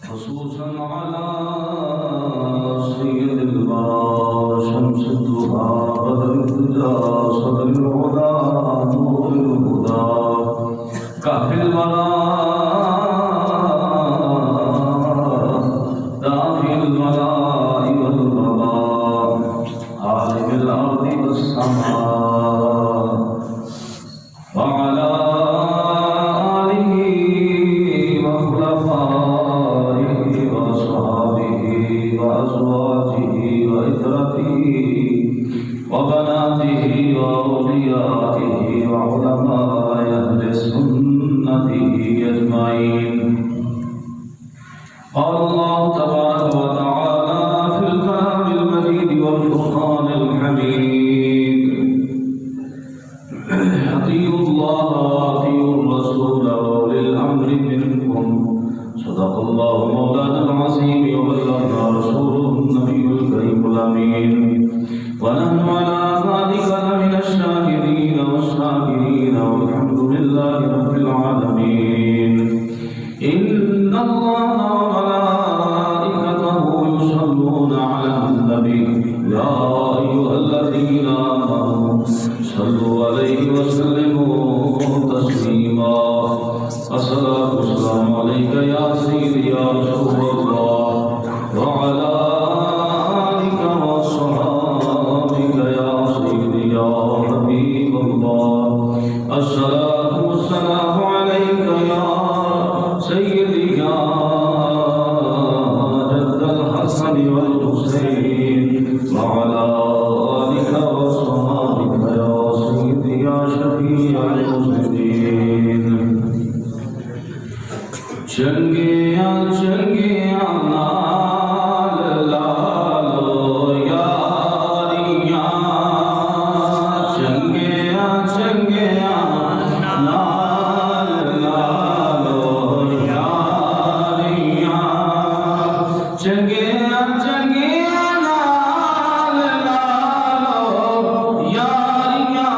خصوصا على سيد الورى شمس الضحى بدر الهدى صدر الهدى نور الهدى كهف الورى دافع الولاء والبراء عالم الارض والسماء وعلى آله وخلفائه وأصحابه وأزواجه وإترته وبناته وأوليائه وعلماء أهل سنته أجمعين. قال الله تبارك وتعالى في الكلام المجيد والفرقان الحميد: أطيعوا الله وأطيعوا الرسول وأولي الأمر منكم. صدق الله مولانا العظيم وبلغنا رسوله النبي الكريم الأمين. ونحن على ذلك لمن الشاهدين والشاكرين والحمد لله رب العالمين. إن الله وملائكته يصلون على النبي يا أيها الذين آمنوا صلوا عليه وسلموا تسليما. الصلاة والسلام عليك يا سيدي يا رسول الله وعلى آلك وصحابك يا سيدي يا حبيب الله. الصلاة والسلام عليك يا سيدي يا جد الحسن والحسين وعلى آلك وصحابك يا سيدي يا شفيع المسلمين. چنگیا چنگیا لال لالو یاریاں، چنگیا چنگیا لال لالو یاریاں، چنگیا چنگیا لال لالو یاریاں،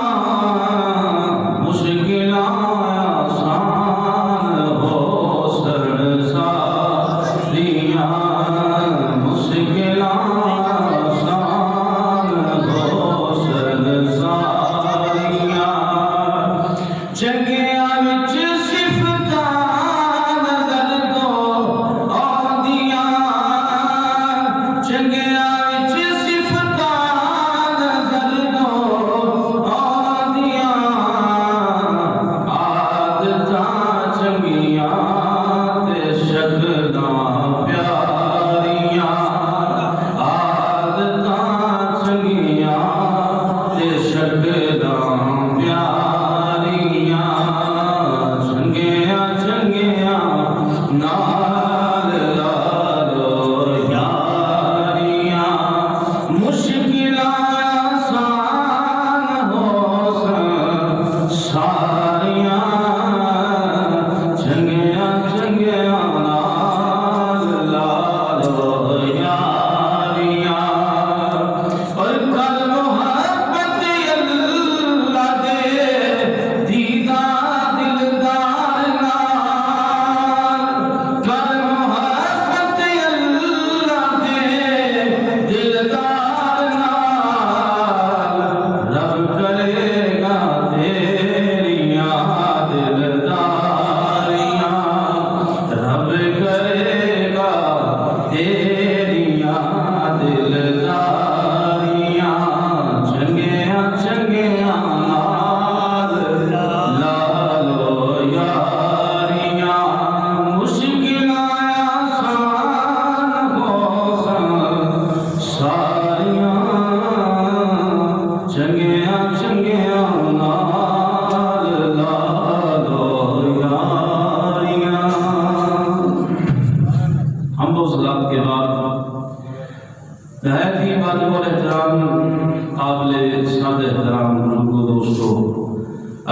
مشکلات آسان ہو سر ساری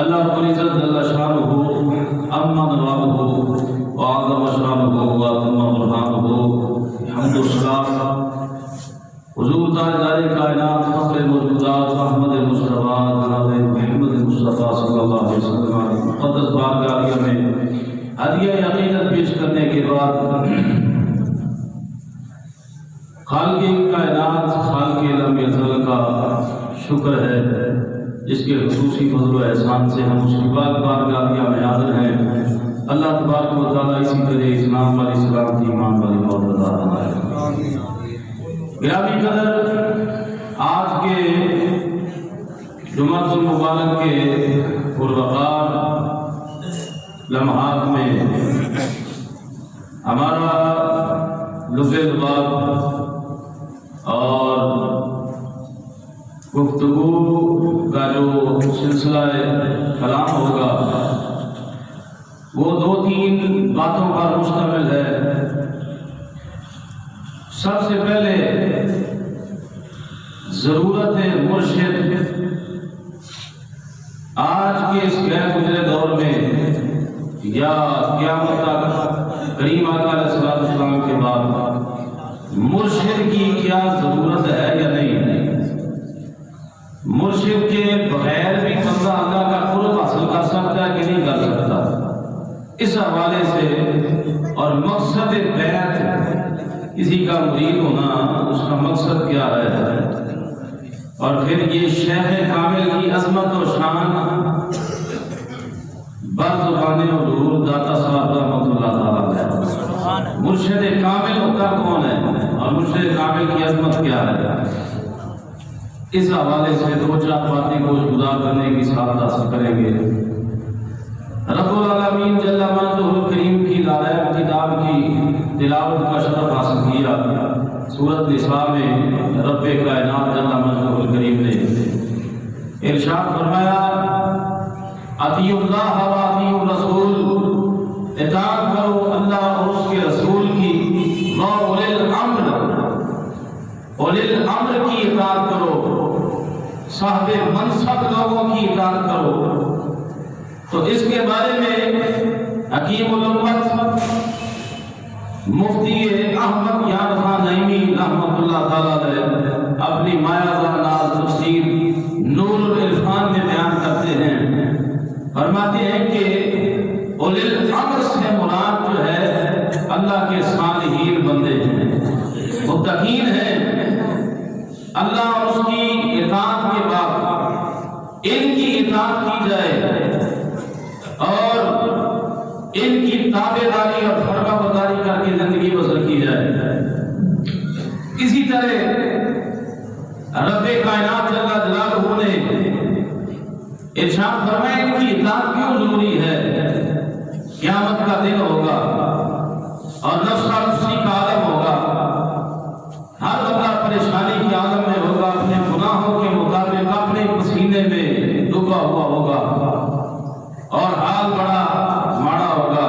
اللہ رب العزت جل شانہ اما نوابہ وعظم شانہ واتم برہانہ حمد و ثنا حضور تاجدار کائنات فخر موجودات احمد مصطفیٰ جناب محمد مصطفیٰ صلی اللہ علیہ وسلم کی مقدس بارگاہ میں ہدیہ عقیدت پیش کرنے کے بعد خالق کائنات خالق علم ازل کا شکر ہے جس کے خصوصی فضل و احسان سے ہم اس کی بارگاہ میں حاضر ہیں۔ اللہ تبارک و تعالیٰ اسی طرح اسلام والی سلامتی ایمان والی موت عطا فرمائے۔ گرامی قدر، آج کے جمعۃ المبارک کے پروقار لمحات میں ہمارا لطف لباب اور گفتگو کا جو سلسلہ کلام ہوگا وہ 2-3 باتوں پر مشتمل ہے۔ سب سے پہلے ضرورت مرشد آج کے اس غیر گزرے دور میں یا قیامت تک کریم آقا علیہ السلام کے بعد مرشد کی کیا ضرورت ہے یا نہیں؟ مرشد کے بغیر بھی بندہ اللہ کا قرب حاصل کر سکتا ہے کہ نہیں کر سکتا؟ اس حوالے سے اور مقصد بیعت کسی کا مرید ہونا اس کا مقصد کیا ہے، اور پھر یہ شیخ کامل کی عظمت و شان بزبان حضور داتا صاحب رحمۃ اللہ تعالیٰ ہے۔ مرشد کامل ہوتا کون ہے اور مرشد کامل کی عظمت کیا ہے؟ اس حوالے سے 2-4 باتیں کو گزار کرنے کی سعادت حاصل کریں گے۔ رب العالمین جل مجدہ الکریم کی لائق کتاب کی تلاوت کا شرف حاصل کیا۔ سورۃ نساء میں رب کائنات جل مجدہ الکریم نے ارشاد فرمایا، اطیعوا اللہ و اطیعوا الرسول، اطاعت کرو اللہ اور اس کے رسول کی، واولی الامر، اولی الامر کی اطاعت کرو، صاحب منصب لوگوں کی اطاعت کرو۔ تو اس کے بارے میں حکیم الامت مفتی احمد یار خان نعیمی رحمۃ اللہ تعالیٰ علیہ اپنی مایہ ناز تفسیر نور العرفان میں بیان کرتے ہیں، فرماتے ہیں کہ اولی الامر سے مراد جو ہے اللہ کے صالحین بندے ہیں، متقین ہیں۔ اللہ اور اس کی اطاعت کے بعد ان کی اطاعت کی جائے اور ان کی تابعداری اور فرما برداری کر کے زندگی بسر کی جائے۔ اسی طرح رب کائنات جل جلالہ نے ارشاد فرمایا ان کی اطاعت کیوں ضروری ہے؟ قیامت کا دن ہوگا اور نفسا نفسی کا عالم ہوگا، ہر بندہ پریشانی کے عالم میں ہوگا، اپنے گناہوں کے مطابق اپنے پسینے میں ڈوبا ہوا ہوگا اور حال بڑا ماڑا ہوگا۔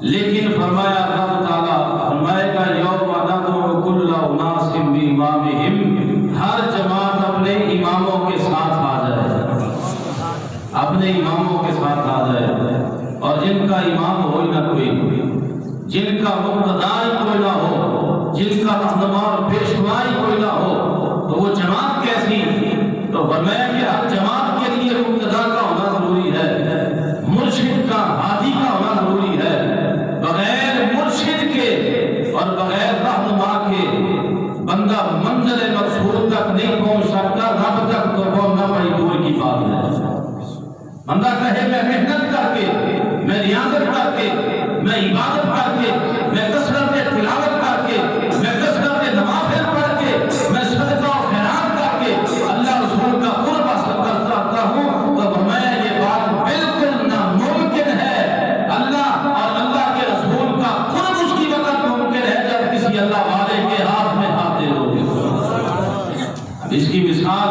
لیکن فرمایا رب تعالیٰ فرمائے گا یوم ندعو کل اناس بامامہم، ہر جماعت اپنے اماموں کے ساتھ آ جائے، اپنے اماموں کے ساتھ آ جائے، اور جن کا امام ہو نہ کوئی، جن کا مقتدائی کوئی نہ ہو، جن کا رہنما اور پیشوائی کوئی نہ ہو، تو وہ جماعت کیسی؟ تو فرمایا کہ ہر جماعت کے لیے مقتدا کا ہونا ضروری ہے، مرشد کا، ہادی کا ہونا ضروری ہے۔ بغیر مرشد کے اور بغیر رہنما کے بندہ منزل مقصود تک نہیں پہنچ سکتا، رب تک تو پہنچنا بڑی دور کی بات ہے۔ بندہ کہے میں محنت کر کے، میں ریاضت کر کے، میں عبادت کر کے، میں کثرت تلاوت کر کے، میں کثرت نوافل پڑھ کے، میں صدقہ و خیرات کر کے اللہ رسول کا قرب حاصل کرتا ہوں، تو میں یہ بات بالکل ناممکن ہے۔ اللہ اور اللہ کے رسول کا قرب اس کی وقت ممکن ہے جب کسی اللہ والے کے ہاتھ میں ہاتھ دے دو گے۔ اس کی مثال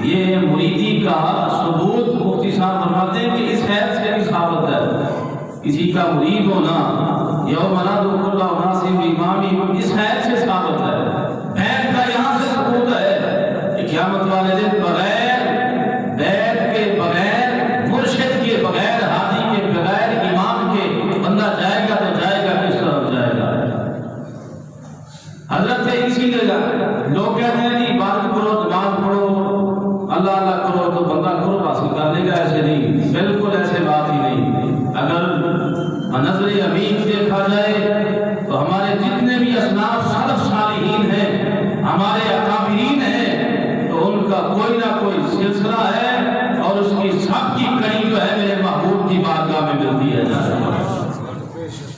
یہ مریدی کا ثبوت مفتی صاحب فرماتے ہیں کہ اس حیث سے بھی ثابت ہے، کسی کا مرید ہونا یوم ندعو کل اناس بامامہم اس حیث سے ثابت ہے۔ بیعت کا یہاں سے ثبوت ہے کہ قیامت والے دن بغیر بیعت کے، بغیر نہیں، بالکل ایسے بات ہی نہیں۔ اگر نظر امین دیکھا جائے تو ہمارے جتنے بھی اسلاف سلف صالحین ہیں، ہمارے اکابرین ہیں، تو ان کا کوئی نہ کوئی سلسلہ ہے، اور اس کی سب کی کڑی جو ہے میرے محبوب کی بارگاہ میں ملتی ہے۔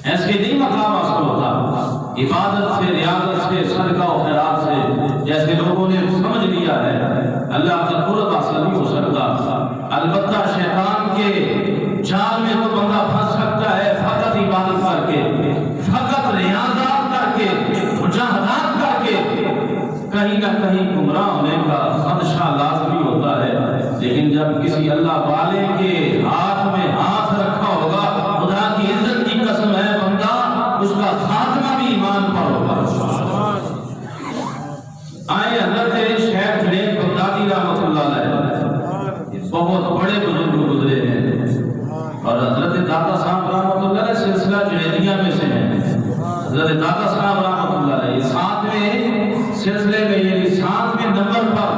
ایسے نہیں مقام حاصل ہوتا عبادت سے، ریاضت سے، صدقہ و خیرات سے، جیسے لوگوں نے سمجھ لیا ہے اللہ کا قرب حاصل نہیں ہو سکتا۔ البتہ شیطان کے جال میں تو بندہ پھنس سکتا ہے فقط عبادت کر کے، فقط ریاضات کر کے، مجاہدات کر کے، کہیں نہ کہیں گمراہ ہونے کا خدشہ لازمی ہوتا ہے۔ لیکن جب کسی اللہ والے کے ہاتھ میں ہاتھ رکھا ہوگا، خدا کی عزت کی قسم ہے بندہ اس کا خاتمہ بھی ایمان پر ہوگا۔ آئے حضرت شیخ جنید بغدادی رحمۃ اللہ علیہ بہت بڑے بزرگ گزرے ہیں، اور حضرت داتا صاحب رحمۃ اللہ علیہ سلسلہ جنیدیہ میں سے ہیں۔ حضرت داتا صاحب رحمۃ اللہ علیہ ساتویں سلسلے میں، یعنی ساتویں نمبر پر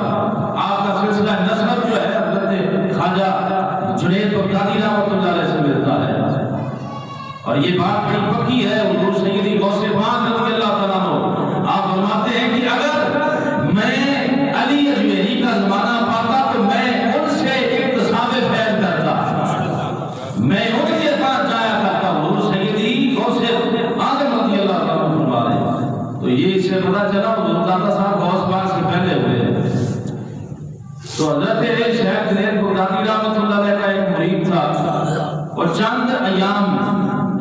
آپ کا سلسلہ نسب جو ہے حضرت خواجہ جنید بغدادی رحمۃ اللہ علیہ سے ملتا ہے۔ اور یہ بات بڑی پکی ہے، حضور سیدی غوث پاک رضی اللہ تعالیٰ عنہ آپ فرماتے ہیں کہ اگر میں علی اجمیری کا زمانہ پاتا تو میں ان سے اکتساب فیض کرتا، میں ان کے پاس جایا کرتا۔ حضور سیدی غوث اعظم رضی اللہ تعالیٰ عنہ فرما رہے، تو یہ اس سے پتہ چلا حضور داتا صاحب غوث پاک سے پہلے ہوئے۔ تو حضرت شیخ جنید بغدادی رحمۃ اللہ علیہ کا ایک مرید تھا، اور چند ایام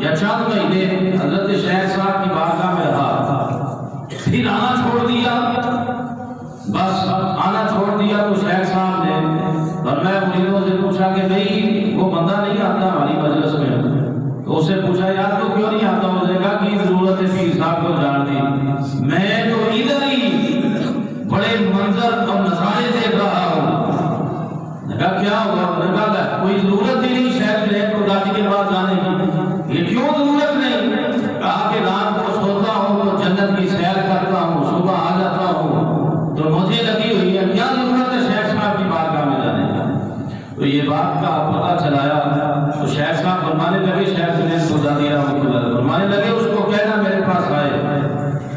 یا چند مہینے حضرت شیخ صاحب کی بارگاہ میں رہا، پھر آنا چھوڑ دیا۔ بس آنا چھوڑ دیا تو شیخ صاحب نے، اور میں مریدوں سے پوچھا کہ بھئی وہ بندہ نہیں آتا ہماری مجلس میں، تو اسے پوچھا یار تو کیوں نہیں آتا؟ اس نے کہا کہ ضرورت ہے پیر صاحب کو جان دی، میں تو ادھر ہی بڑے منظر اور نظارے دیکھ رہا ہوں۔ نے کہا کیا ہوا؟ نے کہا کوئی ضرورت ہی نہیں شیخ جنید بغدادی کے پاس جانے کی۔ یہ کیوں ضرورت نہیں؟ کہا کہ رات کو سوتا ہوں تو جنت کی سیر کرتا ہوں، صبح آ جاتا ہوں تو مجھے لگی ہوئی ہے، کیا ضرورت ہے شیخ صاحب کی بارگاہ میں جانے کی؟ تو یہ بات کا پتہ چلایا تو شیخ صاحب فرمانے لگے، شیخ جنید بغدادی رحمۃ اللہ علیہ فرمانے لگے اس کو کہنا میرے پاس آئے،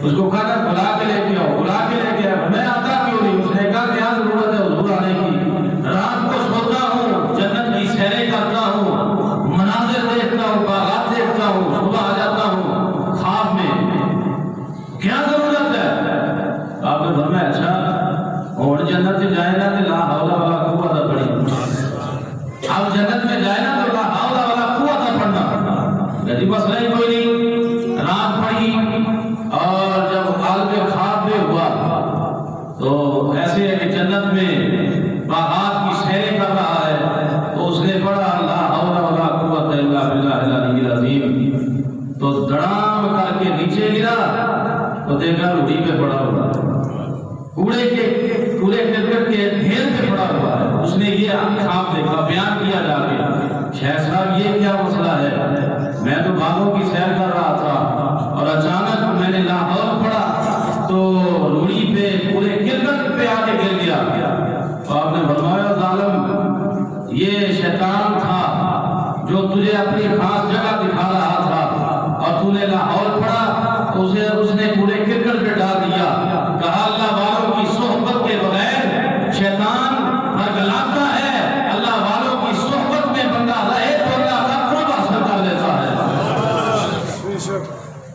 اس کو کہنا بلا کے لے کے آؤ، بلا کے لے کے آؤ۔ میں آتا کیوں نہیں؟ اس نے کہا کیا ضرورت ہے حضور آنے کی؟ رات کو سوتا ہوں، جنت کی سیریں کرتا ہوں، مناظر دیکھتا ہوں، باغات دیکھتا ہوں، صبح آ جاتا ہوں خواب میں، کیا ضرورت ہے؟ آپ نے فرمایا اچھا اور جنت میں جائے نا تو لا حول ولا قوت پڑھی، اب جنت میں جائے نا تو لا حول ولا قوت پڑھنا، جی مسئلہ ہی کوئی نہیں۔ رات پڑھی، اور جب عالم خواب میں ہوا تو ایسے ہے کہ جنت میں باغات کی سیریں کر رہا ہے، تو اس نے پڑھا لا حول ولا قوت الا باللہ العلی العظیم، تو دڑام کر کے نیچے گرا تو دیکھا روٹی پہ پڑا ہوا، کوڑے کرکٹ کے ڈھیر پہ پڑا ہوا ہے۔ اس نے یہ خواب دیکھا، بیان کیا جا کے شیخ صاحب یہ کیا مسئلہ ہے؟ میں تو باغوں کی سیر کر رہا تھا اور اچانک میں نے لا حول پڑھا تو روڑی پہ پورے کرکٹ پہ آ کے گر گیا۔ تو آپ نے فرمایا ظالم یہ شیطان تھا جو تجھے اپنی خاص جگہ دکھا رہا تھا، اور تو نے لا حول پڑھا تو اس نے پورے کرکٹ پہ ڈال دیا۔ کہا اللہ والوں کی صحبت کے بغیر شیطان ہرگلاتا ہے، اللہ والوں کی صحبت میں بندہ رہے تو اللہ کا قرب حاصل کر لیتا ہے۔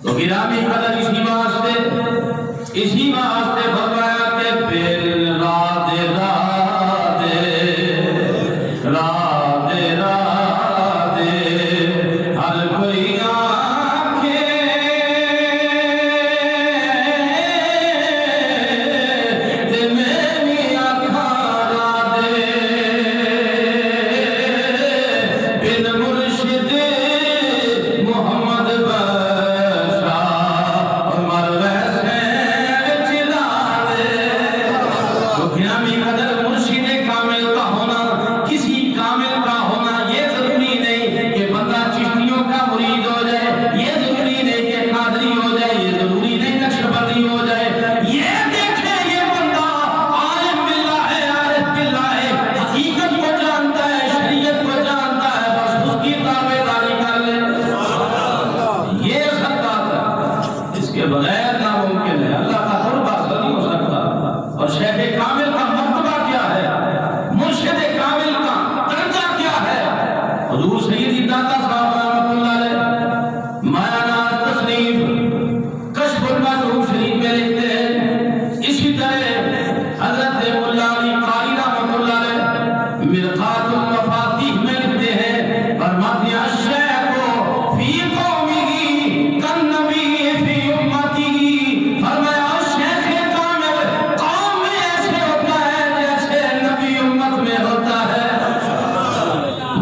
تو گرامی قدر اسی واسطے فرمایا کہ بل رادے رادے رادے رادے ہر کوئی آنکھیں دل میں بھی آنکھاں رادے بن مرشد محمد بشا عمر ویسے چلا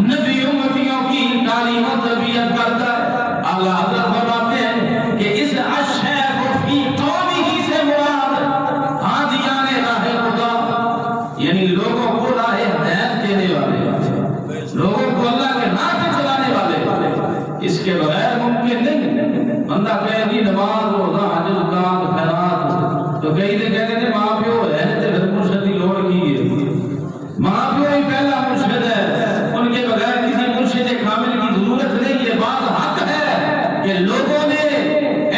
نبی امتیوں کی تعلیم و تربیت کرتا ہے۔ اعلیٰ حضرت فرماتے ہیں کہ اس الشیخ فی قومہ سے مراد ہادیان راہ خدا، یعنی لوگوں کو راہ ہدایت دینے والے، لوگوں کو اللہ کے راہ پہ چلانے والے۔ اس کے بغیر ممکن نہیں۔ بندہ کہے گی نماز روزہ حج زکات خیرات، تو کئی نے کہتے ہیں ماں پیو ہے تے پھر مرشد کی لوڑ کی ہے۔ ماں پیو ہی پہلا مرشد ہے، ان کے بغیر کسی مرشد کامل کی ضرورت نہیں۔ یہ بات حق ہے کہ لوگوں نے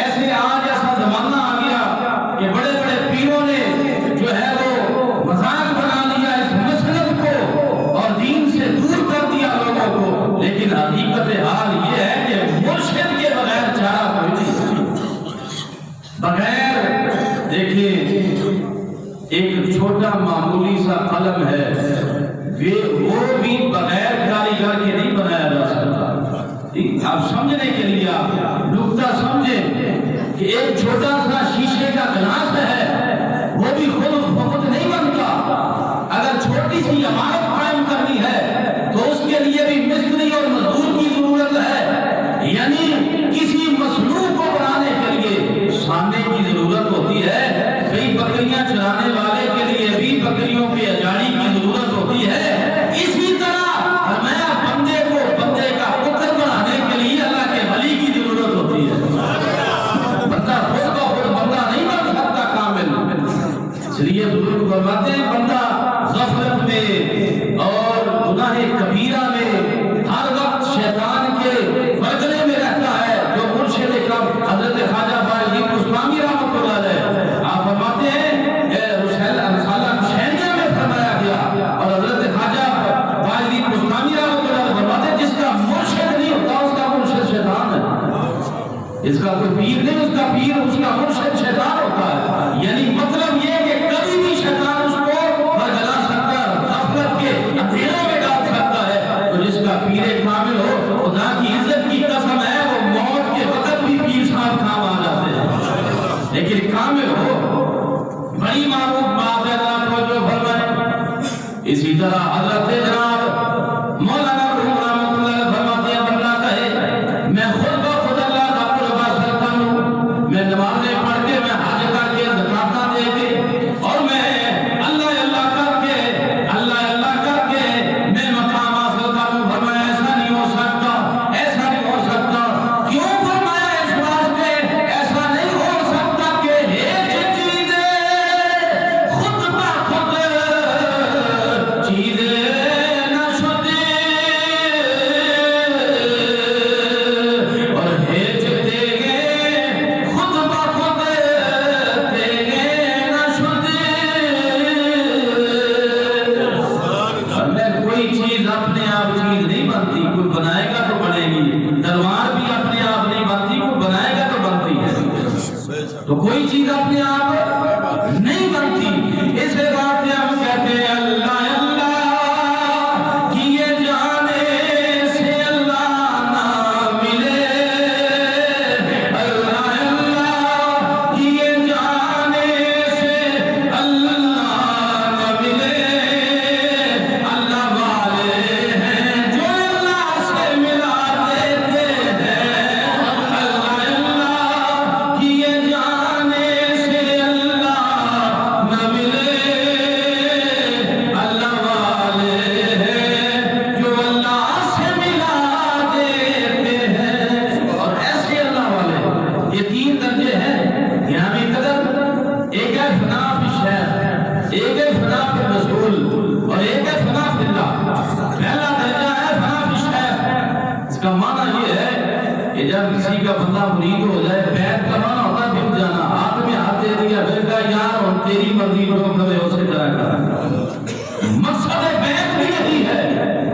ایسے آج ایسا زمانہ آ گیا کہ بڑے بڑے پیروں نے جو ہے وہ مذاق بنا لیا اس مسلک کو اور دین سے دور کر دیا لوگوں کو، لیکن حقیقت حال یہ ہے کہ مرشد کے بغیر چارہ کوئی نہیں۔ بغیر دیکھیں ایک چھوٹا معمولی سا قلم ہے، وہ بھی بغیر کاریگر کے نہیں بنایا جا سکتا۔ آپ سمجھنے کے لیے آپ نقطہ سمجھیں کہ ایک چھوٹا سا شیشے کا گلاس ہے، وہ بھی خود بخود نہیں بنتا۔ اگر چھوٹی سی عمارت قائم کرنی ہے تو اس کے لیے بھی مستری اور مزدور کی ضرورت ہے، یعنی کسی مصنوع کو بنانے کے لیے سانے کی ضرورت ہوتی ہے۔ کئی بکریاں چرانے والے کے لیے بھی بکریوں کے اجاڑی کی ضرورت ہوتی ہے۔ اسی طرح فرمایا بندے کو بندے کا پتر بنانے کے لیے اللہ کے ولی کی ضرورت ہوتی ہے۔ بندہ خود کو خود بندہ نہیں بن سکتا کامل، اس لیے بزرگ فرماتے ہیں بندہ غفلت میں اور گناہ کبیرہ میں ہر وقت شیطان کے فرگنے میں رہتا ہے۔ جو مرشد اکرم حضرت خواجہ باجی بستامی رحمۃ اللہ علیہ آپ فرماتے ہیں رسالہ شہریہ میں فرمایا گیا، اور حضرت خواجہ باجی بستامی رحمۃ اللہ علیہ فرماتے ہیں جس کا مرشد نہیں ہوتا اس کا مرشد شیطان ہے۔ اس کا کوئی پیر نہیں، اس کا پیر اس کا مرشد شیطان ہوتا ہے۔ یعنی مطلب یہ کہ کبھی بھی شیطان اس کو برگلا سکتا ہے، غفلت کے اندھیروں میں ڈال سکتا ہے۔ تو جس کا پیر کامل ہو، خدا کی عزت کی قسم ہے وہ موت کے وقت بھی پیر صاحب کام آ جاتے ہیں، لیکن کامل ہو۔ بڑی معروف بات ہے، ذرا توجہ فرمائیں۔ اسی طرح حضرت جناب مولانا روم رحمۃ اللہ فرماتے ہیں بندہ کہے میں خود بخود اللہ کا قرب حاصل کر لوں، میں نمازیں پڑھ کے، میں حج کر کے، زکاتاں دے کے، اور میں اللہ اللہ کر کے میں مقام حاصل کر لوں۔ فرمایا ایسا نہیں ہو سکتا، ایسا نہیں ہو سکتا۔ کیوں فرمایا اس واسطے ایسا نہیں ہو سکتا کہ ایک چیزیں خود بخود چیزیں نہ شدے، اور ہیچتے خود بخود تیرے نہ شدے۔ اور میں کوئی چیز اپنے آپ چیز نہیں بنتی، کوئی بنائے گا تو بنے گی۔ تلوار بھی اپنے آپ نہیں بنتی، کوئی بنائے گا تو بنتی ہے۔ تو کوئی چیز اپنے آپ نہیں بنتی۔ اس بات سے ہم کہتے ہیں اللہ اللہ کیے جانے سے اللہ نہ ملے، اللہ اللہ کیے جانے سے اللہ نہ ملے۔ اللہ والے ہیں جو اللہ سے ملا دیتے ہیں، اللہ اللہ کیے جانے سے اللہ نہ ملے۔ اللہ والے ہیں جو اللہ سے ملا دیتے ہیں، اور ایسے اللہ والے یہ تین درجے ہیں گرامی قدر۔ ایک ہے فنا فی الشیخ، ایک ہے فنا فی الرسول، اور ایک ہے فنا فی اللہ۔ پہلا درجہ ہے فنا فی الشیخ۔ اس کا معنی یہ ہے کہ جب کسی کا بندہ مرید ہو جائے، بیعت کا معنی ہوتا ہے بک جانا، ہاتھ میں ہاتھ دے دیا، پھر کہا یار اور تیری مرضی جو کرے اسی طرح کر۔ مقصد بیعت بھی یہی ہے۔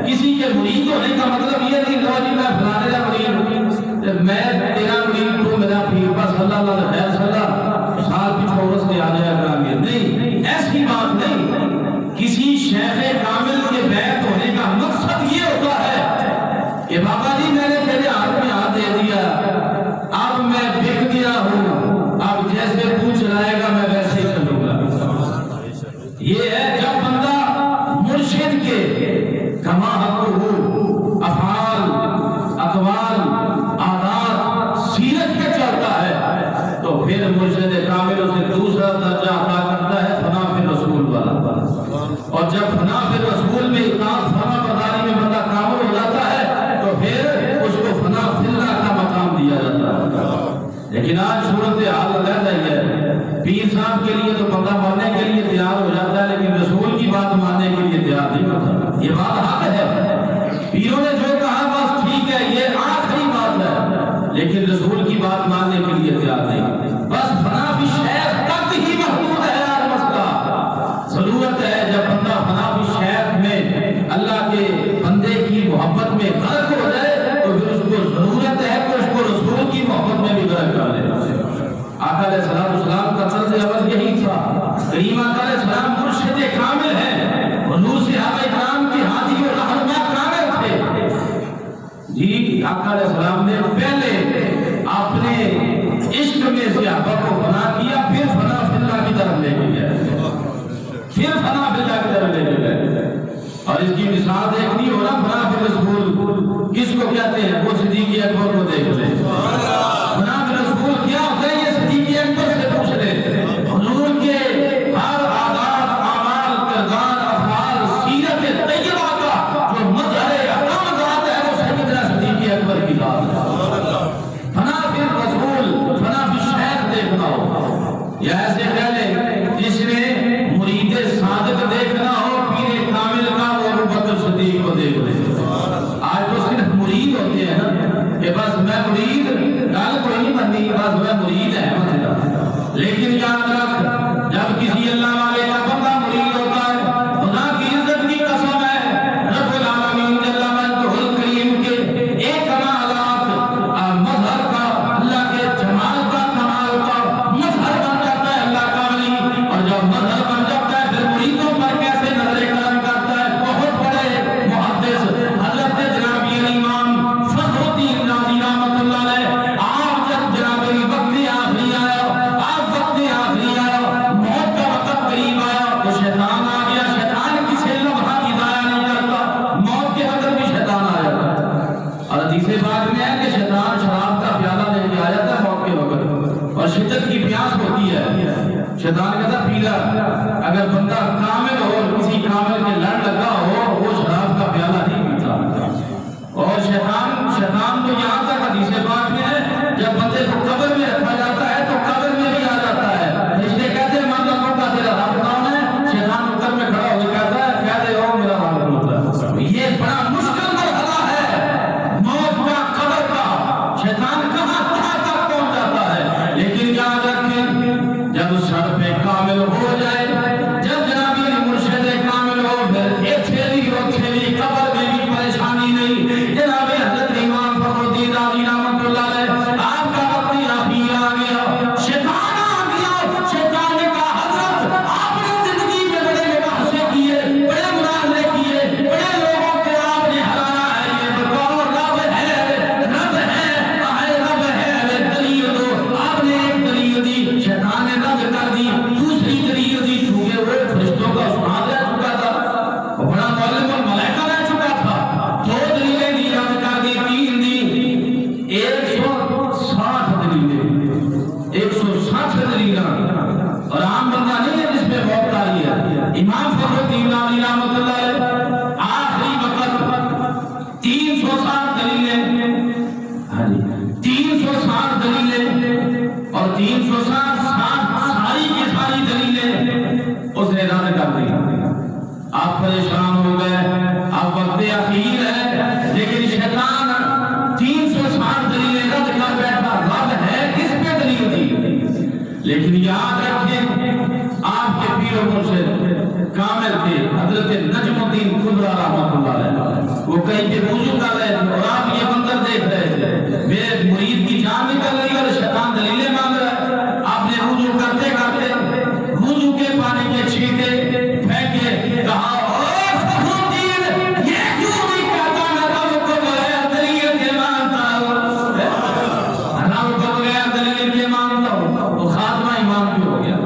کسی کے مرید ہونے کا مطلب یہ نہیں لو جی میں فلانے کا مرید ہوں، میں تیرا مرید، تو میرا پیر، بس اللہ اللہ خیر صلی اللہ سال پیچھے عورت سے آ جایا کریں گے۔ نہیں، ایسی بات نہیں۔ کسی شیخ کامل کے بیعت ہونے کا مقصد یہ ہوتا ہے کہ بابا جی میں نے تیرے ہاتھ میں ہاتھ دے دیا، اب میں جناب کے لیے تو بندہ مرنے کے لیے تیار ہو جاتا ہے، لیکن رسول کی بات ماننے کے لیے تیار نہیں ہوتا۔ یہ بات حق ہے، پیروں نے جو کہا بس ٹھیک ہے، یہ آخری بات ہے، لیکن رسول کی بات ماننے کے لیے تیار نہیں۔ بس فنا فی شیخ تک ہی محدود ہے یار مسئلہ۔ ضرورت ہے جب بندہ فنا فی شیخ میں اللہ کے بندے کی محبت میں غرق ہو جائے تو پھر اس کو ضرورت ہے کہ اس کو رسول کی محبت میں بھی غرق کر لے۔ آقا علیہ السلام کا طرز عمل یہی تھا۔ کریم آقا علیہ السلام مرشد کامل ہیں، حضور صحابہ کرام کی ہادی و رہنما کامل تھے۔ جی آقا علیہ السلام نے پہلے اپنے عشق میں صحابہ کو فنا کیا، پھر فنا فی اللہ کی طرف لے کے گئے، پھر فنا فی اللہ کی طرف لے کے گئے۔ اور اس کی مثال دیکھنی ہو نا، فنا فی رسول کس کو کہتے ہیں؟ وہ صدیق اکبر کو دیکھ لیں۔ فنا فی رسول کیا ہوتا ہے یہ صدیق اکبر سے پوچھ لیں۔ حضور کے ہر عادات، اعمال، کردار، افعال، سیرت طیبہ کا جو مظہر اعظم ذات ہے وہ سیدنا صدیق اکبر کی ذات ہے۔ فنا فی رسول، فنا فی شیخ دیکھنا ہو، یا ایسے کہہ لیں جس نے مرید صادق دیکھنا ہو پیر کامل کا، وہ ابو بکر صدیق کو دیکھ لیں۔ آج تو صرف مرید ہوتے ہیں نا کہ بس میں مرید، گل کوئی نہیں بننی، بس میں مرید ہے مطلب۔ لیکن یاد رکھ جب کسی اللہ والے کا بندہ مرید ہوتا ہے، خدا کی عزت کی قسم ہے، رب العالمین جل وجلہ الکریم کے ایک کمالات مظہر کا، اللہ کے جمال کا، کمال کا مظہر بن جاتا ہے اللہ کا ولی۔ اور جب مظہر بن جاتا ہے پھر مریدوں پر کیسے نظر کرم کرتا ہے۔ بہت بڑے محدث حضرت جناب امام فخر الدین رازی رحمۃ اللہ علیہ، آپ جب جناب وقت آخری آیا، آپ وقت آخری آیا، موت کا وقت قریب آیا تو شیطان آ گیا۔ شیطان کسی لمحہ کی ضائع نہیں کرتا، موت کے وقت بھی شیطان آ جاتا ہے۔ اور حدیث پاک میں ہے کہ شیطان شراب کا پیالہ لے کے آ جاتا ہے موت کے وقت، اور شدت کی پیاس ہوتی ہے، شیطان کہتا ہے پی لے۔ اگر بندہ کامل ہو، کسی کامل کے لڑ لگا ہو، وہ شراب کا پیالہ نہیں پیتا۔ اور شیطان تو یہاں تک حدیث پاک میں ہے جب بندے کو قبر میں رکھا جاتا ہے تو قبر میں بھی آ جاتا ہے۔ اس لیے کہتے ہیں من لوگوں کا تیرا رب کون ہے؟ شیطان قبر میں کھڑا ہو کے کہتا ہے کہہ دے او میرا رب ہوتا ہے۔ یہ بڑا مشکل مرحلہ ہے موت کا، قبر کا۔ شیطان کہاں تک پہنچ جاتا ہے، لیکن یاد رکھیں جب سر پہ کامل ہو جائے، جب جناب مرشد کامل ہو، پھر ایتھے بھی قبر میں بھی پریشانی نہیں۔ جناب حضرت امام فخر الدین رازی رحمۃ اللہ علیہ، آپ کا وقت آخری آ گیا، شیطان آ گیا۔ شیطان نے کہا حضرت آپ نے زندگی میں بڑے مباحثے کیے، بڑے مناظرے کیے، بڑے لوگوں کو آپ نے ہرایا ہے، یہ بتاؤ رب ہے، رب ہے، رب ہے، دلیل دو۔ آپ نے ایک دلیل دی، شیطان نے رد کر دی، دوسری دلیل دی، چونکہ وہ فرشتوں کا استاد رہ چکا تھا، بڑا معلم الملائکہ رہ چکا تھا، دو دلیلیں دی، رد کر دی، تین دی، 160 دلیلیں، 160 دلیلیں۔ اور عام بندہ نہیں ہے جس پہ موت آئی ہے۔ امام فخر الدین رازی رحمۃ اللہ علیہ آخری وقت 360 دلیلیں، 360 دلیلیں، اور 360 ساری کی ساری دلیلیں اس نے رد کر دی۔ آپ پریشان ہو گئے، اب وقت اخیر ہے، لیکن شیطان 360 دلیلیں رد کر بیٹھا، رب ہے کس پہ دلیل دی؟ لیکن یاد رکھیں آپ کے پیر و مرشد کامل تھے حضرت نجم الدین کبرا رحمۃ اللہ علیہ، وہ کہیں پہ وضو کر رہے تھے اور آپ یہ منظر دیکھ رہے تھے، میرے مرید کی جان نکل رہی اور شیطان دلیلیں مانگ رہا ہے۔ آپ نے وضو کرتے کرتے وضو کے پانی کے چھینٹے پھینکے، کہا اے فخر الدین یہ کیوں نہیں کہتا میں رب کو بغیر دلیل کے مانتا ہوں، رب کو بغیر دلیل کے مانتا ہوں، تو خاتمہ ایمان بھی ہو گیا۔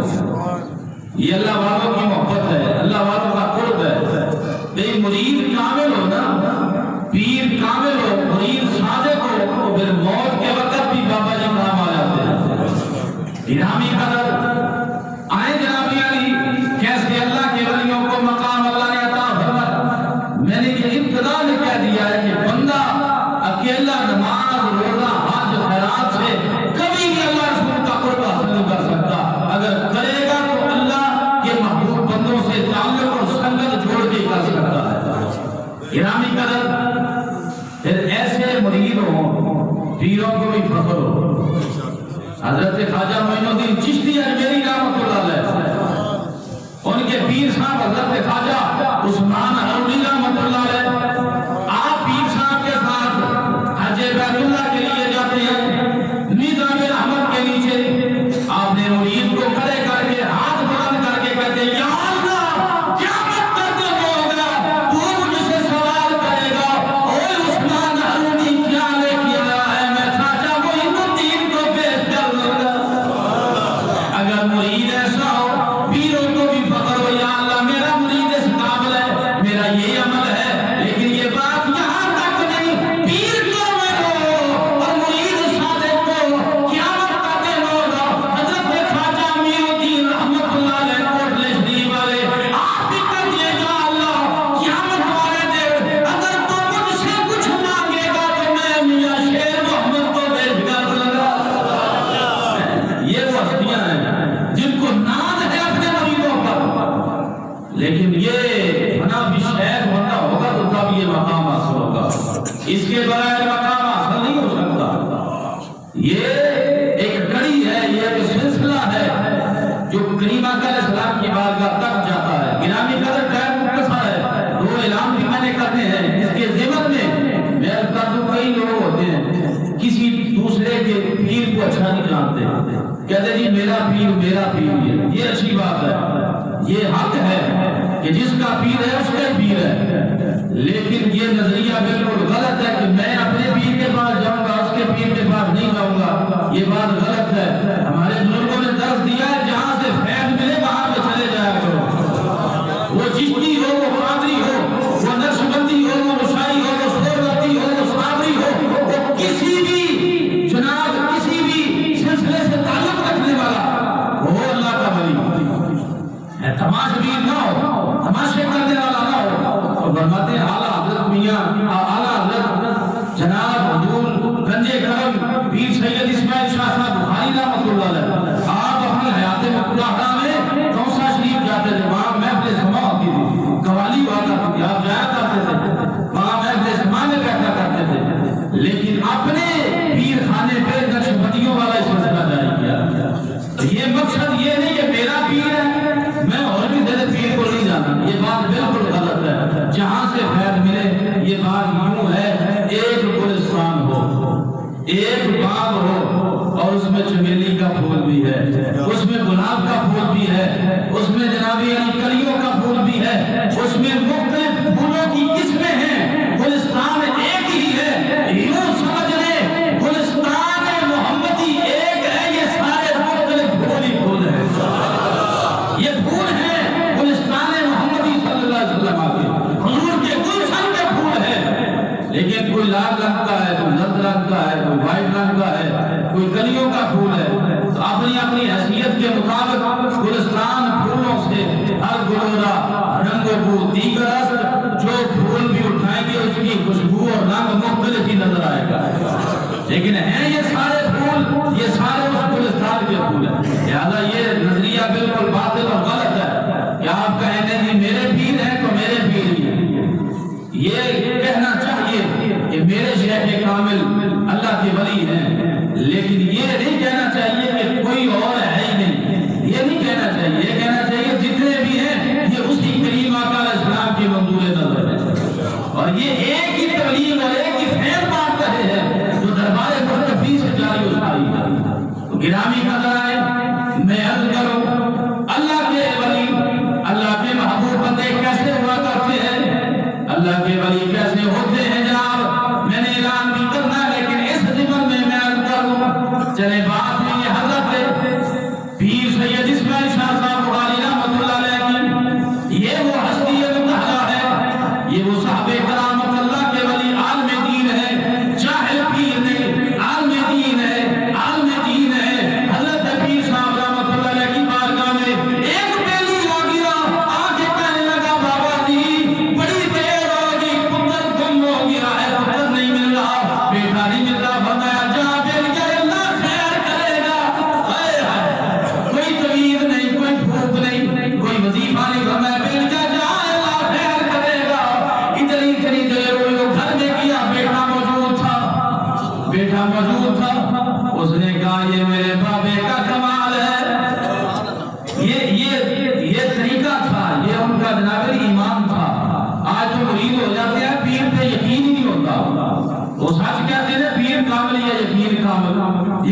یہ اللہ والوں کی محبت ہے، اللہ والوں کا قرب ہے۔ بھئی مرید کامل ہو نا، پیر کامل ہو، مرید صادق ہو، تو پھر موت کے وقت بھی بابا جی کام آ جاتے ہیں۔ گرامی قدر آئے جناب علی، کیسے اللہ کے ولیوں کو مقام اللہ نے عطا فرمایا۔ میں نے یہ ابتدا میں کہہ دیا ہے کہ بندہ اکیلا نماز، روزہ، حج، خیرات سے کبھی بھی اللہ رسول کا قرب حاصل نہیں کر سکتا۔ اگر کرے گا مرید ہوں، پیروں کو بھی فخر ہو۔ حضرت خواجہ معین الدین چشتی اجمیری رحمۃ اللہ علیہ، ان کے پیر صاحب حضرت خواجہ عثمان ہرونی رحمۃ اللہ علیہ، آپ پیر صاحب کے ساتھ حج بیت اللہ کے لیے جاتے ہیں، نظام رحمت کے نیچے آپ نے مرید کو کھڑے کر کے ہاتھ بلند کر کے کہتے ہیں یا اللہ قیامت کا دن ہوگا تو مجھ سے سوال کرے گا اوے عثمان ہرونی کیا لے کے آیا ہے، میں خواجہ معین الدین کو پیش کر لوں گا۔ اگر مرید ایسا ہو پیروں کو بھی فخر ہو یا اللہ میرا مرید اس قابل ہے، میرا یہ عمل ہے، لیکن یہ بات یہاں تک نہیں، پیر کو میں ہو اور مرید صادق کو قیامت کا دن ہوگا۔ حضرت خواجہ معین الدین رحمت اللہ علیہ کوٹلے شریف والے آپ بھی کہتے ہیں یا اللہ قیامت والے دن اگر تو مجھ سے کچھ مانگے گا تو میں میاں شیر محمد کو پیش کر دوں گا۔ یہ وہ ہستیاں ہیں جن کو ناز ہے اپنے مریدوں پر، لیکن یہ فنا بھی شیخ بندہ ہوگا تو تب یہ مقام حاصل ہوگا، اس کے بغیر مقام حاصل نہیں ہو سکتا۔ یہ ایک کڑی ہے، یہ ایک سلسلہ ہے جو کریم آقا علیہ السلام کی بارگاہ تک جاتا ہے۔ گرامی قدر ٹائم مختصر ہے، دو اعلان بھی میں نے کرنے ہیں اس کے ضمن میں۔ میں عرض کر دوں کئی لوگ ہوتے ہیں کسی دوسرے کے پیر کو اچھا نہیں جانتے، کہتے جی میرا پیر یہ اچھی بات ہے، یہ حق ہے کہ جس کا پیر ہے اس کا پیر ہے، لیکن یہ نظریہ بالکل غلط ہے کہ میں اپنے پیر کے پاس جاؤں گا اس کے پیر کے پاس نہیں جاؤں گا، یہ بات غلط ہے۔ ہمارے بزرگوں نے درس دیا ہے جہاں سے فیض ملے وہاں پہ چلے جایا کرو، وہ چشتی ہو، وہ قادری ہو، وہ نقشبندی ہو، وہ رشائی ہو، وہ سہروردی ہو، وہ صابری ہو، وہ کسی بھی جناب کسی بھی سلسلے سے تعلق رکھنے والا وہ اللہ کا ولی ہے، تماشبین نہ ہو، تماشے کرنے والا نہ ہو۔ اور فرماتے ہیں اعلیٰ حضرت میاں اعلیٰ حضرت جناب حضور گنجے کرم پیر سید اسماعیل شاہ صاحب بخاری رحمۃ اللہ علیہ، آپ اپنی حیات مطلقہ میں کوسہ شریف جاتے تھے، وہاں محفل سما ہوتی تھی، قوالی ہوا کرتی تھی، آپ جایا کرتے تھے، وہاں محفل سما میں بیٹھا کرتے تھے، لیکن اپنے پیر خانے پہ نقشبندیوں والا سلسلہ جاری کیا۔ یہ مقصد یہ نہیں کہ میرا پیر ہے میں اور بھی زیادہ پیر کو نہیں جانا، یہ بات بالکل غلط ہے۔ جہاں سے فیض ملے یہ بات یوں ہے، ایک گلستان ہو، ایک باغ ہو اور اس میں چمیلی کا پھول بھی ہے، اس میں گلاب کا پھول بھی ہے، اس میں جنابی علی کلیوں کا پھول بھی ہے، اس میں مختلف پھولوں کی قسمیں ہیں، گلستان ایک ہی ہے، یوں سمجھ لیں گلستان محمدی ایک ہے، یہ سارے مختلف پھول ہی پھول ہیں، یہ پھول ہیں گلستان محمدی صلی اللہ علیہ وسلم کے حضور کے گلشن کے پھول ہیں، لیکن کوئی لال رنگ کا ہے، کوئی زرد رنگ کا ہے، کوئی وائٹ رنگ کا ہے، کوئی کلیوں کا پھول ہے، تو اپنی اپنی حیثیت کے مطابق گلستان پھولوں سے ہر گلورا رنگ و بو دیگر اثر جو پھول بھی اٹھائیں گے اس کی خوشبو اور رنگ مختلف ہی نظر آئے گا، لیکن ہیں یہ سارے پھول، یہ سارے اس گلستان کے پھول ہیں۔ لہذا یہ نظریہ بالکل باطل اور غلط ہے کہ آپ کہیں گے جی میرے پیر ہیں تو میرے پیر ہی ہیں، یہ کہنا چاہیے کہ میرے شیخ کامل اللہ کے ولی ہیں، لیکن یہ نہیں کہنا چاہیے کہ کوئی اور ہے ہی نہیں، یہ نہیں کہنا چاہیے، یہ کہنا چاہیے جتنے بھی ہیں یہ اسی کریم آقا علیہ السلام کی منظور نظر ہے، اور یہ ایک ہی تعلیم اور ایک ہی فیض بات رہے ہیں جو دربار مصطفی سے جاری ہو رہی ہے۔ تو گرامی قدر آئے میں عرض کروں اللہ کے ولی اللہ کے محبوب بندے کیسے ہوا کرتے ہیں، اللہ کے ولی کیسے ہوتے ہیں جناب، میں نے اعلان بھی کرنا ہے لیکن اس ضمن میں عرض کروں چلے بات میں یہ حضرت پیر سید اسماعیل شاہ صاحب بخاری رحمۃ اللہ علیہ کی یہ وہ ہستی مطلع ہے، یہ وہ صحابہ کرام اللہ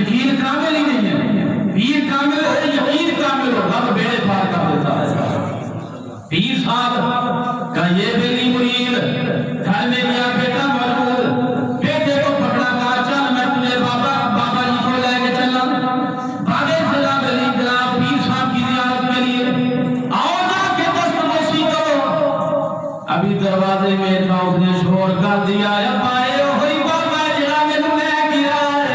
یقین کامل ہی نہیں ہے. پیر کامل ہے, یقین کامل ہو, رب بیڑے پار کر دیتا ہے. پیر صاحب کا یہ بیلی مرید گھر میں گیا, بیٹا موجود, بیٹے کو پکڑا, کہا چل میں تجھے بابا جی کو لے کے چلا. بھاگے چلا بیلی جناب پیر صاحب کی زیارت کے لیے. آؤ جا کے دست بوسی کرو. ابھی دروازے میں تھا, اس نے شور کر دیا, پائے ہوئی بابا جناب میں تمہیں گیا ہے.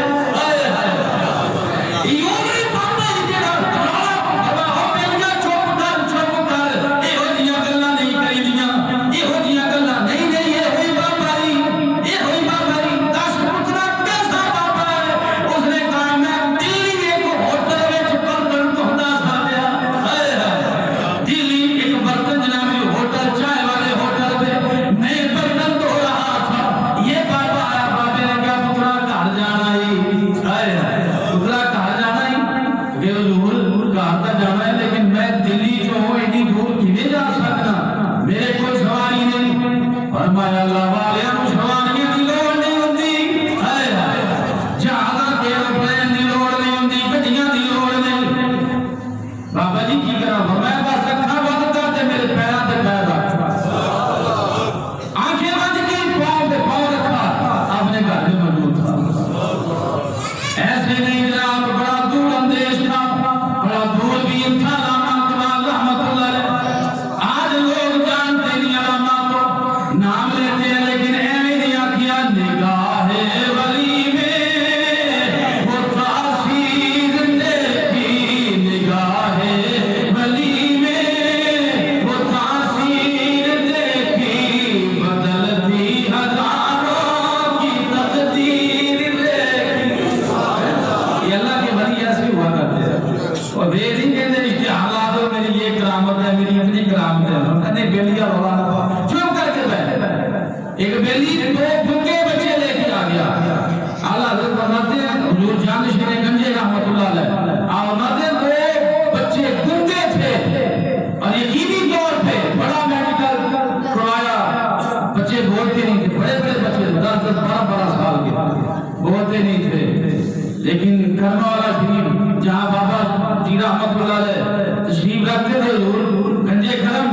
لیکن کرما والا شریف جہاں بابا جی رحمت اللہ علیہ تشریف رکھتے تھے حضور گنجے کرم,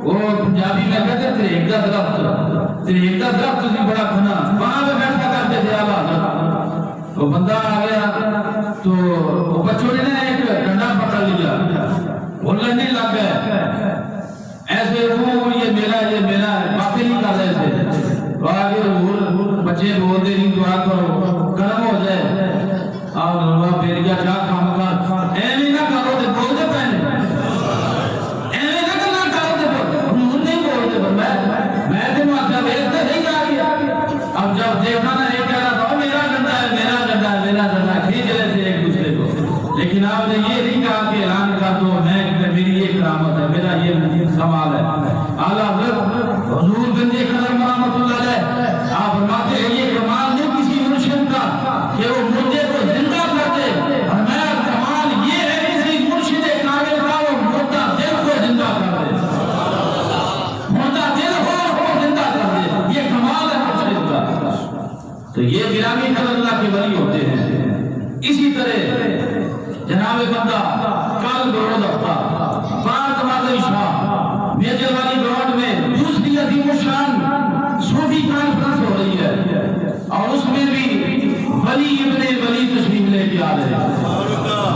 وہ پنجابی میں کہتے تھے ایک درخت تھی بڑا کھنا, وہاں پہ بیٹھا کرتے تھے آباد. تو بندہ آ گیا تو وہ بچوں نے ایک ڈنڈا پکڑ لیا, وہ لڑنے لگ گئے ایسے, وہ یہ میرا باتیں نہیں کر رہے تھے. تو آگے بچے بولتے نہیں, دعا کرو گرم ہو جائے, اور بیریا جا کام کر, ایویں نہ کرو تے بولتے پہنے, ایویں نہ کرو تے بولتے نہیں بولتے. میں تے ماتا ویکھتے نہیں آ گیا. اب جب دیکھا نا یہ کہہ رہا تھا میرا ڈنڈا ہے, میرا ڈنڈا ہے, میرا ڈنڈا, کھینچ رہے تھے ایک دوسرے کو. لیکن آپ نے یہ نہیں کہا کہ اعلان کر دو میری یہ کرامت ہے, میرا یہ کمال ہے. اعلیٰ حضرت حضور گنجے کرم رحمت اللہ علیہ آپ فرماتے ہیں یہ کمال نہیں کسی مرشد کا کہ وہ مردے کو زندہ کر دے, اور میرا کمال یہ ہے کسی مرشد کامل کا وہ مردہ دل کو زندہ کر دے, مردہ دل ہو زندہ کر دے, یہ کمال ہے مرشد کا. تو یہ گرامی خلق اللہ کے ولی ہوتے ہیں. اسی طرح جناب بندہ کل گروڑ دفتہ بار تمازی شاہ میجر والی گراؤنڈ میں دوسری عظیم الشان صوفی کانفرنس ہو رہی ہے, اور اس میں بھی ولی ابن ولی تشریف لے کے آ رہے ہیں,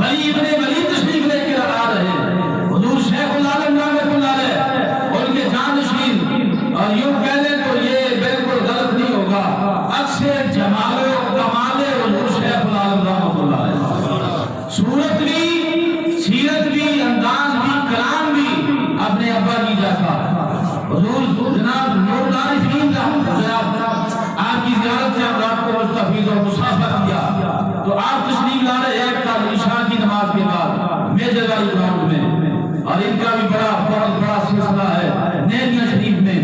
ولی ابن ولی تشریف لے کے آ رہے ہیں. حضور شیخ العالم رحمۃ اللہ علیہ ان کے جانشین, اور یوں کہہ لیں تو یہ بالکل غلط نہیں ہوگا, اکثر جمال و کمال حضور شیخ العالم رحمۃ اللہ علیہ, صورت بھی, سیرت بھی, انداز بھی, کلام بھی اپنے ابا جی جیسا. حضور جناب نور دارفین جناب آپ کی زیارت سے ہم رات کو مستفید اور مسافر کیا, تو آپ تشریف لا رہے ہیں کل عشاء کی نماز کے بعد میجر والی گراؤنڈ میں, اور ان کا بھی بڑا سلسلہ ہے نیریا شریف میں,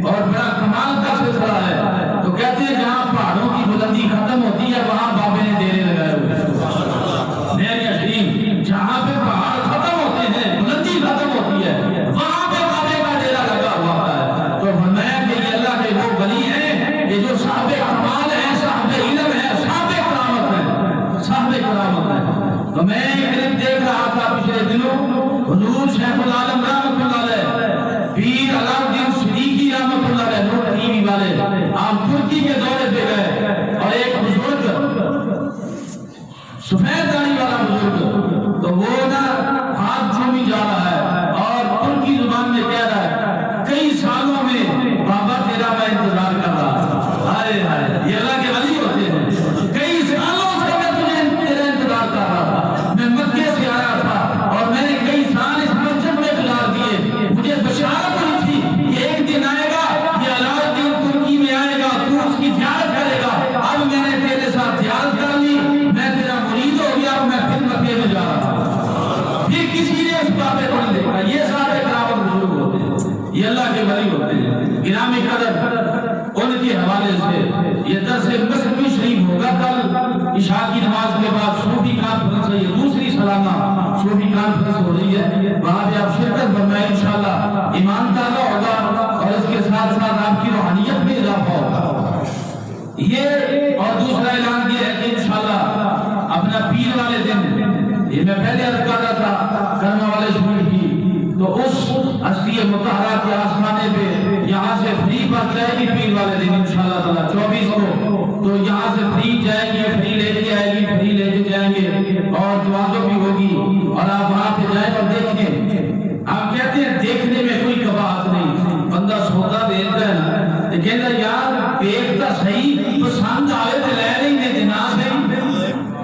اور بڑا کمال کا سلسلہ ہے. تو کہتے ہیں جہاں پہاڑوں کی بلندی ختم ہوتی ہے وہاں بابے نے ڈیرے لگائے ہوئے. نیریا شریف جہاں پہ پہاڑ ختم ہوتے ہیں, بلندی ختم ہوتی ہے, وہاں پہ بابے کا ڈیرا لگا ہوا ہے. تو فرمایا کہ یہ اللہ کے وہ ولی ہیں کہ جو صاحب کمال ہیں, صاحب علم ہیں, صاحب آپ ترکی کے دورے پہ گئے اور ایک بزرگ سفید داڑھی والا بزرگ تو وہ نا ہاتھ چومی جا رہا ہے اور ترکی زبان میں کہہ رہا ہے کئی سالوں میں بابا تیرا میں انتظار کر رہا تھا. ہائے ہائے یہ اللہ کے ولی ہوتے ہیں. کئی سالوں سے میں تجھے تیرا انتظار کر رہا تھا. میں مکے سے آیا تھا اور میں نے کئی سال اس مسجد میں گزار دیے. مجھے بشارت ہوئی تھی کہ ایک دن آئے گا یہ علاؤالدین ترکی میں آئے گا تو اس کی زیارت کرے گا. اب میں نے تیرے ساتھ زیارت کر لی. میں تیرا مرید ہو گیا اور میں پھر مکے میں جا رہا تھا. پھر کسی نے اس باتیں کو نہیں دیکھا. یہ سارے کرامت بزرگ ہوتے ہیں. یہ اللہ کے ولی ہوتے ہیں. گرامی قدر ان کے حوالے سے یہ درس مصنوی شریف ہوگا کل عشاء کی نماز کے بعد صوفی کانفرنس ہے. یہ دوسری سالانہ صوفی کانفرنس ہو رہی ہے. وہاں پہ آپ شرکت فرمائیں انشاءاللہ. ایمان تازہ ہوگا اور اس کے ساتھ ساتھ آپ کی روحانیت میں اضافہ ہوگا. یہ اور دوسرا اعلان یہ ہے کہ انشاءاللہ اپنا پیر والے دن یہ میں پہلے عرض کر رہا تھا کرما والے شریف کی تو اس ہستی مطہرہ کے آسمانے پہ یہاں سے فری بس جائے گی پیر والے دن انشاءاللہ تعالیٰ 24 کو. تو یہاں سے فری جائے گی فری لے کے آئے گی فری لے کے جائیں گے اور توازو بھی ہوگی اور آپ وہاں پہ جائیں اور دیکھیں. آپ کہتے ہیں دیکھنے میں کوئی کباہت نہیں. بندہ سودا دیتا ہے نا تو کہتا ہے یار دیکھتا صحیح پسند آئے تو لے لیں گے دنا صحیح.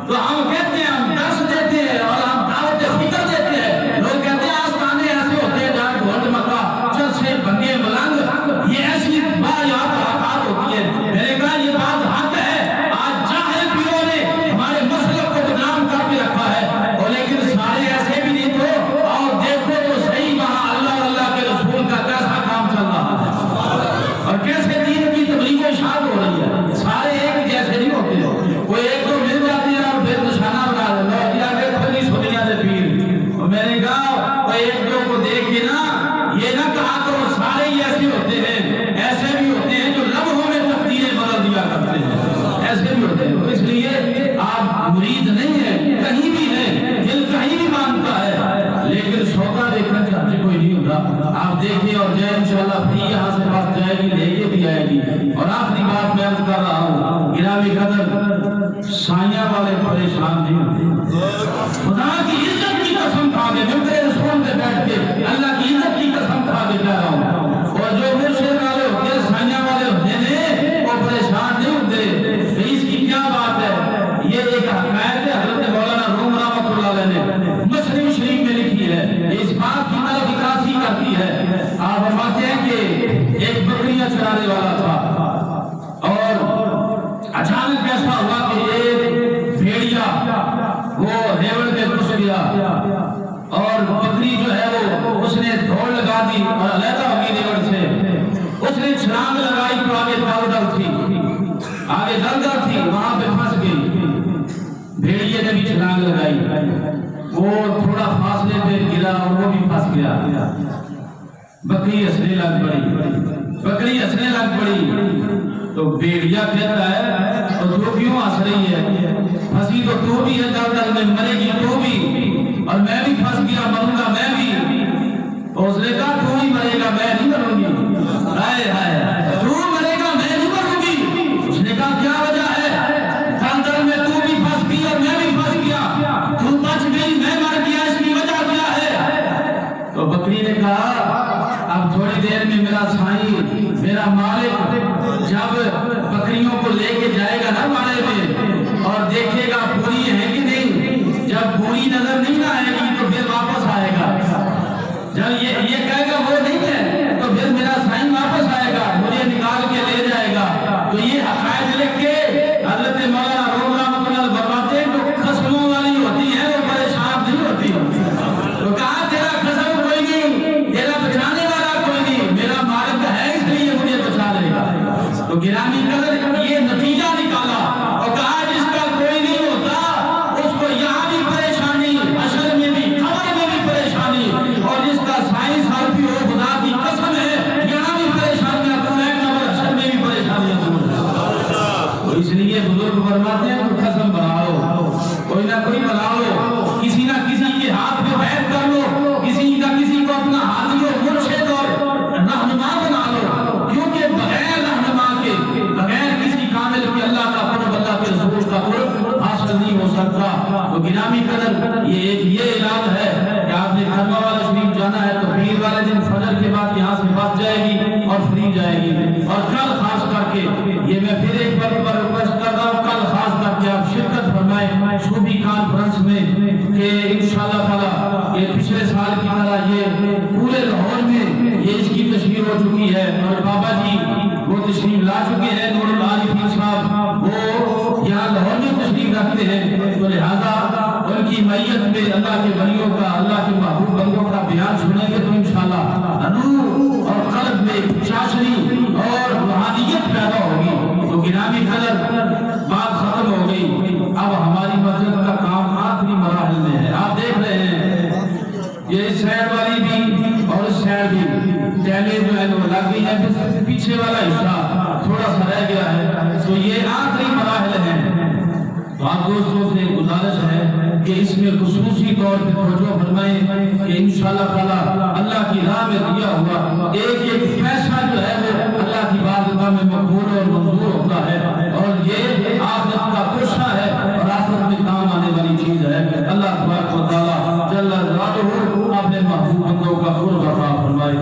تو ہم کہتے ہیں ہم درس دیتے ہیں اور ہم دعوت فکر دیتے ہیں. لوگ کہتے ہیں آستانے ایسے ہوتے ہیں جہاں ڈھول مکہ چرچے بنگے ملنگ یہ ایسی بایات حقات ہوتی ہے. میں نے کہا یہ بات حق ہے. آج جاہل پیروں نے ہمارے مسلک کو بدنام کر کے رکھا ہے اور لیکن سارے ایسے بھی نہیں. تو اور دیکھو تو صحیح وہاں اللہ اور اللہ کے رسول کا کیسا کام چل رہا ہے اور کیسے دین کی تبلیغ و اشاعت ہو رہی ہے. سارے ایک جیسے نہیں ہوتے. کوئی ایک تو مل جاتے ہیں اور پھر نشانہ بنا دیتا ہے یا کہ کھلی سنیا دے پیر. اور میں نے کہا کوئی ایک دو کو دیکھ کے نا یہ نہ کہا کرو سارے ہی ایسے ہوتے ہیں. ایسے بھی ہوتے ہیں جو لمحوں میں تقدیریں بدل دیا کرتے ہیں. ایسے بھی ہوتے ہیں. اس لیے آپ مرید نہیں ہیں کہیں بھی ہیں دل کہیں بھی مانتا ہے لیکن سودا دیکھنا چاہتے کوئی نہیں ہوتا. آپ دیکھیں اور جائیں انشاءاللہ پھر یہاں سے بات جائے گی لے کے بھی آئے گی. اور آخری بات میں عرض کر رہا ہوں گرامی قدر سائیاں والے پریشان نہیں ہوتے. خدا کی عزت کی قسم کھا کے جو میرے رسول پہ بیٹھ کے اللہ کی عزت کی قسم کھا کے کہہ رہا ہوں. اور جو مرشد والے ہوتے ہیں سائیاں والے ہوتے ہیں وہ پریشان نہیں ہوتے. اس کی کیا بات ہے. یہ ایک حکایت ہے حضرت مولانا روم رحمۃ اللہ علیہ نے مسلم شریف میں لکھی ہے. اس بات کی طرف عکاسی کرتی ہے. آپ فرماتے ہیں کہ ایک بکریاں چرانے والا تھا اور اچانک ایسا ہوا کہ ایک بھیڑیا وہ ریوڑ میں گھس گیا اور بکری جو ہے وہ اس نے دوڑ لگا دی اور علیحدہ ہو گئی ریوڑ سے. اس نے چھلانگ لگائی تو آگے دلدل تھی آگے دلدل تھی وہاں پہ پھنس گئی. بھیڑیے نے بھی چھلانگ لگائی وہ تھوڑا فاصلے پہ گرا اور وہ بھی پھنس گیا. بکری ہنسنے لگ پڑی تو بھیڑیا کہتا ہے تو کیوں ہنس رہی ہے. پھنسی تو بھی ہے دلدل میں مرے گی تو بھی اور میں بھی پھنس گیا مروں گا میں بھی. تو اس نے کہا تو ہی مرے گا میں نہیں مروں گی. ہائے ہائے تو مرے گا میں نہیں مروں گی. اس نے کہا کیا وجہ ہے. دلدل میں تو بھی پھنس گئی اور میں بھی پھنس گیا. تو بچ گئی میں مر گیا اس کی وجہ کیا ہے. تو بکری نے کہا اب تھوڑی دیر میں میرا سائیں میرا مالک جب بکریوں کو لے کے جائے گا نا مارے میں اور دیکھے گا پوری ہے کہ نہیں. جب پوری نظر نہیں آئے گی تو پھر واپس آئے گا. جب یہ کہے گا وہ نہیں ہے تو پھر میرا سائیں واپس آئے گا مجھے نکال کے لے جائے گا. تو یہ حقائق لکھ کے حضرت مولانا روم رحمۃ اللہ فرماتے ہیں جو قسموں والی ہوتی ہیں وہ پریشان نہیں ہوتی. تو کہا تیرا قسم کوئی نہیں تیرا بچانے والا کوئی نہیں میرا مالک ہے اس لیے مجھے بچا لے گا. تو گرامی قدر یہ نتیجہ نکالا اور کہا جس کا کوئی نہیں ہوتا اس کو یہاں بھی پریشانی حشر میں بھی قبر میں بھی پریشانی اور جس کا سائنس حرفی ہو خدا کی قسم ہے یہاں بھی پریشانیاں دور ہے قبر حشر میں بھی پریشانیاں دور ہے. تو اس لیے بزرگ فرماتے ہیں تو قسم بناؤ کوئی نہ کوئی بناؤ کسی نہ کسی کے ہاتھ میں بیعت کر لو کسی نہ کسی کو اپنا ہادی اور مرشد اور رہنما بنا لو کیونکہ بغیر رہنما کے سکتا. تو گرامی قدر یہ اعلان ہے کہ آپ نے خرما والا شریف جانا ہے تو پیر والے دن فجر کے بعد یہاں سے بس جائے گی اور فری جائے گی. اور کل خاص کر کے یہ میں پھر ایک بار ریکویسٹ کر رہا ہوں, کل خاص کر کے آپ شرکت فرمائیں صوفی کانفرنس میں کہ انشاءاللہ تعالی یہ پچھلے سال کی طرح یہ پورے لاہور میں یہ اس کی تشہیر ہو چکی ہے اور بابا جی وہ تشریف لا چکے ہیں. نور العارفین صاحب وہ یہاں لاہور میں تشریف رکھتے ہیں, تو لہذا ان کی میت میں اللہ کے ولیوں کا, اللہ کے محبوب بندوں کا بیان سنیں گے تو انشاءاللہ روح اور قلب میں چاشنی اور روحانیت پیدا ہوگی. تو گرامی قدر بات ختم ہو گئی, اب ہماری مسجد کا کام آخری مراحل میں ہے. آپ دیکھ رہے ہیں یہ اس سائڈ والی بھی اور اس سائڈ بھی ٹیلے جو ہے وہ لگ گئی ہے, پیچھے والا حصہ تھوڑا سا رہ گیا ہے. تو یہ آخری مراحل ہیں. تو آپ دوستوں سے گزارش ہے کہ اس میں خصوصی طور پر توجہ فرمائیں کہ انشاءاللہ تعالی اللہ کی راہ میں دیا ہوا ایک ایک پیسہ جو ہے وہ اللہ کی بارگاہ میں مقبول اور منظور ہوتا ہے, اور یہ آخرت کا کوشہ ہے اور آخرت میں کام آنے والی چیز ہے. اللہ تبارک و تعالی جل جلالہ اپنے محبوب بندوں کا قرب عطا فرمائے.